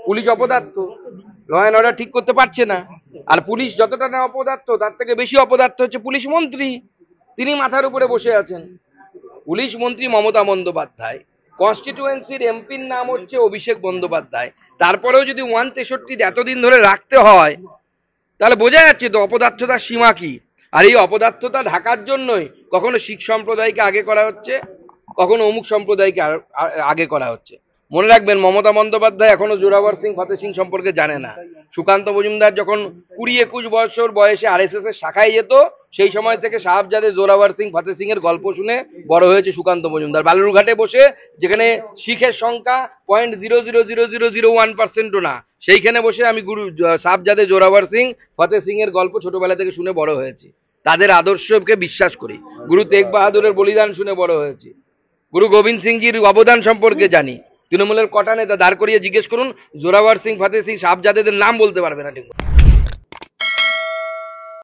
Police অপদার্থ, law and order ঠিক করতে পারছে না। আর পুলিশ যতটা না অপদার্থ তার থেকে বেশি অপদার্থ হচ্ছে পুলিশ মন্ত্রী, তিনি মাথার উপরে বসে আছেন। পুলিশ মন্ত্রী মমতা বন্দ্যোপাধ্যায়, কনস্টিটিউয়েন্সির এমপির নাম হচ্ছে অভিষেক বন্দ্যোপাধ্যায়, তারপরেও যদি 163 এতদিন ধরে রাখতে হয় তাহলে বোঝা যাচ্ছে তো অপদার্থতার সীমা কি। আর এই অপদার্থতা ঢাকার জন্যই কখনো শিখ সম্প্রদায়কে আগে করা হচ্ছে, কখনো অমুক সম্প্রদায়কে আগে করা হচ্ছে। মনে রাখবেন, মমতা বন্দ্যোপাধ্যায় এখনো জোরাবর সিং ফতেহ সিং সম্পর্কে জানে না। সুকান্ত মজুমদার যখন 20-21 বছর বয়সে আরএসএস এর শাখায় যেত, সেই সময় থেকে সাহাবজাদে জোরাবর সিং ফতেহ সিং এর গল্প শুনে বড় হয়েছে সুকান্ত মজুমদার। বালুরঘাটে বসে, যেখানে শিখের সংখ্যা 0.00001%ও না, সেইখানে বসে আমি গুরু সাহাবজাদে জোরাবর সিং ফতেহ সিং এর গল্প ছোটবেলা থেকে শুনে বড় হয়েছি। তাদের আদর্শকে বিশ্বাস করি। গুরু তেগ বাহাদুরের বলিদান শুনে বড় হয়েছি। গুরু গোবিন্দ সিংজির অবদান সম্পর্কে জানি। তৃণমূলের কটা নেতা দাঁড় করিয়ে জিজ্ঞেস করুন, জোরাবর সিং ফতেহ সিং সাহাবজাদেদের নাম বলতে পারবে না ঠিক।